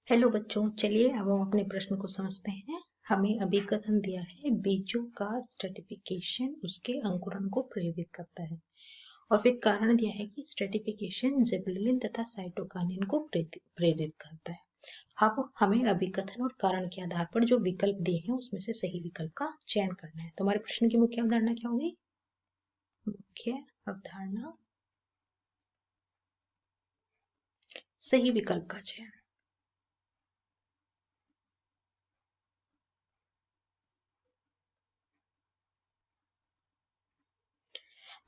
Hello बच्चों, चलिए अब हम अपने प्रश्न को समझते हैं। हमें अभिकथन दिया है बीजों का स्ट्रेटिफिकेशन उसके अंकुरण को प्रेरित करता है, और फिर कारण दिया है कि स्ट्रेटिफिकेशन जिबरेलिन तथा साइटोकाइनिन को प्रेरित करता है। अब हमें अभिकथन और कारण के आधार पर जो विकल्प दिए हैं उसमें से सही विकल्प का चयन करना है। तो हमारे प्रश्न की मुख्य अवधारणा क्या होगी? मुख्य अवधारणा सही विकल्प का चयन।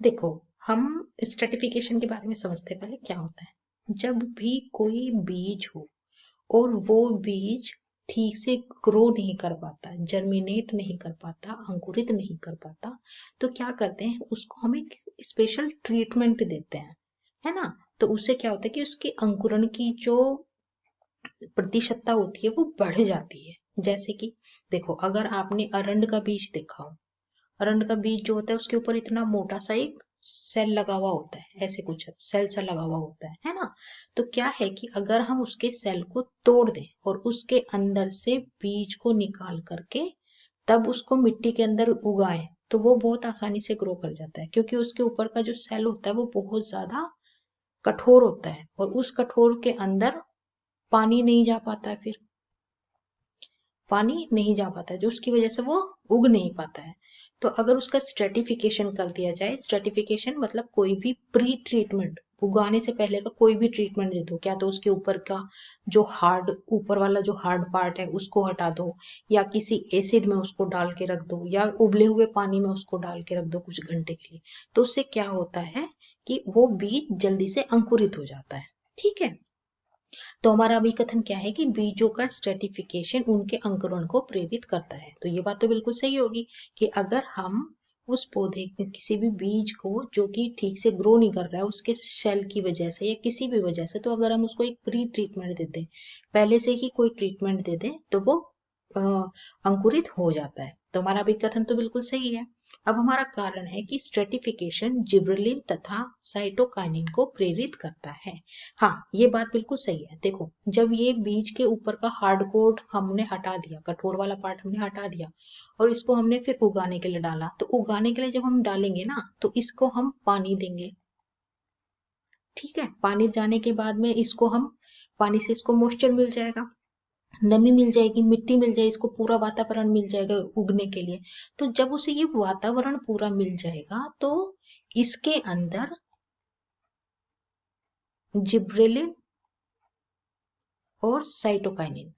देखो, हम स्ट्रेटिफिकेशन के बारे में समझते हैं। पहले क्या होता है, जब भी कोई बीज हो और वो बीज ठीक से ग्रो नहीं कर पाता, जर्मिनेट नहीं कर पाता, अंकुरित नहीं कर पाता, तो क्या करते हैं, उसको हम एक स्पेशल ट्रीटमेंट देते हैं, है ना। तो उससे क्या होता है कि उसके अंकुरण की जो प्रतिशतता होती है वो बढ़ जाती है। जैसे कि देखो, अगर आपने अरंड का बीज देखा हो, अरंड का बीज जो होता है उसके ऊपर इतना मोटा सा एक सेल लगा हुआ होता है, ऐसे कुछ सेल सा लगा हुआ होता है ना। तो क्या है कि अगर हम उसके सेल को तोड़ दें और उसके अंदर से बीज को निकाल करके तब उसको मिट्टी के अंदर उगाएं, तो वो बहुत आसानी से ग्रो कर जाता है, क्योंकि उसके ऊपर का जो सेल होता है वो बहुत ज्यादा कठोर होता है, और उस कठोर के अंदर पानी नहीं जा पाता है, फिर पानी नहीं जा पाता है, जो उसकी वजह से वो उग नहीं पाता है। तो अगर उसका स्ट्रेटिफिकेशन कर दिया जाए, स्ट्रेटिफिकेशन मतलब कोई भी प्री ट्रीटमेंट, उगाने से पहले का कोई भी ट्रीटमेंट दे दो, क्या तो उसके ऊपर का जो हार्ड, ऊपर वाला जो हार्ड पार्ट है उसको हटा दो, या किसी एसिड में उसको डाल के रख दो, या उबले हुए पानी में उसको डाल के रख दो कुछ घंटे के लिए, तो उससे क्या होता है कि वो बीज जल्दी से अंकुरित हो जाता है। ठीक है, तो हमारा अभिकथन क्या है कि बीजों का स्ट्रेटिफिकेशन उनके अंकुरण को प्रेरित करता है। तो ये बात तो बिल्कुल सही होगी कि अगर हम उस पौधे किसी भी बीज को जो कि ठीक से ग्रो नहीं कर रहा है उसके सेल की वजह से या किसी भी वजह से, तो अगर हम उसको एक प्री ट्रीटमेंट दे दें, पहले से ही कोई ट्रीटमेंट दे दें, तो वो अंकुरित हो जाता है। तो हमारा अभिकथन तो बिल्कुल सही है। अब हमारा कारण है कि स्ट्रेटिफिकेशन जिबरेलिन तथा साइटोकाइनिन को प्रेरित करता है। हाँ, ये बात बिल्कुल सही है। देखो, जब ये बीज के ऊपर का हार्ड कोड हमने हटा दिया, कठोर वाला पार्ट हमने हटा दिया, और इसको हमने फिर उगाने के लिए डाला, तो उगाने के लिए जब हम डालेंगे ना, तो इसको हम पानी देंगे। ठीक है, पानी जाने के बाद में इसको हम, पानी से इसको मॉइस्चर मिल जाएगा, नमी मिल जाएगी, मिट्टी मिल जाएगी, इसको पूरा वातावरण मिल जाएगा उगने के लिए। तो जब उसे ये वातावरण पूरा मिल जाएगा, तो इसके अंदर जिब्रेलिन और साइटोकाइनिन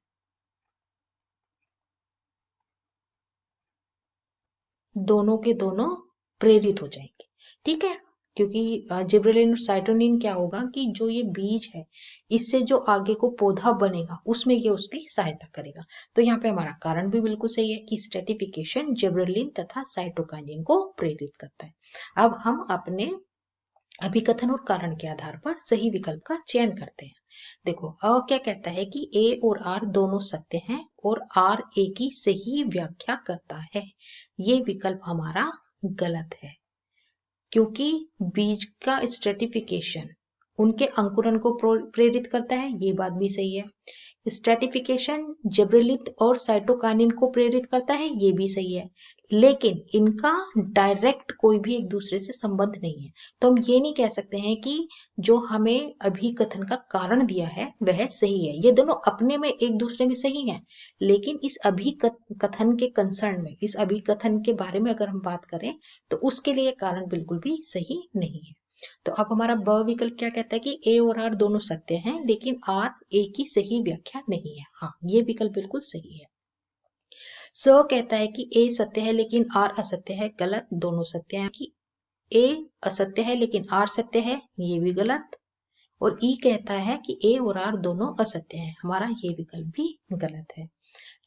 दोनों के दोनों प्रेरित हो जाएंगे। ठीक है, क्योंकि जिब्रेलिन और साइटोनिन क्या होगा कि जो ये बीज है, इससे जो आगे को पौधा बनेगा उसमें ये उसकी सहायता करेगा। तो यहाँ पे हमारा कारण भी बिल्कुल सही है कि स्ट्रेटिफिकेशन जिब्रेलिन तथा साइटोकाइनिन को प्रेरित करता है। अब हम अपने अभिकथन और कारण के आधार पर सही विकल्प का चयन करते हैं। देखो, क्या कहता है कि ए और आर दोनों सत्य हैं और आर ए की सही व्याख्या करता है। ये विकल्प हमारा गलत है, क्योंकि बीज का स्ट्रेटिफिकेशन उनके अंकुरण को प्रेरित करता है, ये बात भी सही है। स्ट्रेटिफिकेशन जिब्रेलिन और साइटोकाइनिन को प्रेरित करता है, ये भी सही है, लेकिन इनका डायरेक्ट कोई भी एक दूसरे से संबंध नहीं है। तो हम ये नहीं कह सकते हैं कि जो हमें अभिकथन का कारण दिया है वह सही है। ये दोनों अपने में एक दूसरे में सही हैं, लेकिन इस अभिकथन के कंसर्न में, इस अभिकथन के बारे में अगर हम बात करें, तो उसके लिए कारण बिल्कुल भी सही नहीं है। तो अब हमारा ब विकल्प क्या कहता है कि ए और आर दोनों सत्य हैं, लेकिन आर ए की सही व्याख्या नहीं है। हाँ, ये विकल्प बिल्कुल सही है। स कहता है कि ए सत्य है लेकिन आर असत्य है, गलत। दोनों सत्य हैं। कि ए असत्य है लेकिन आर सत्य है, ये भी गलत। और ई कहता है कि ए और आर दोनों असत्य हैं, हमारा ये विकल्प भी गलत है।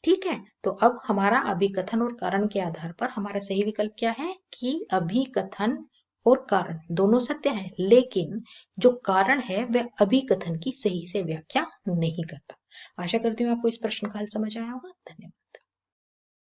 ठीक है, तो अब हमारा अभिकथन और कारण के आधार पर हमारा सही विकल्प क्या है कि अभिकथन और कारण दोनों सत्य है, लेकिन जो कारण है वह अभिकथन की सही से व्याख्या नहीं करता। आशा करती हूँ आपको इस प्रश्न का हल समझ आया होगा। धन्यवाद।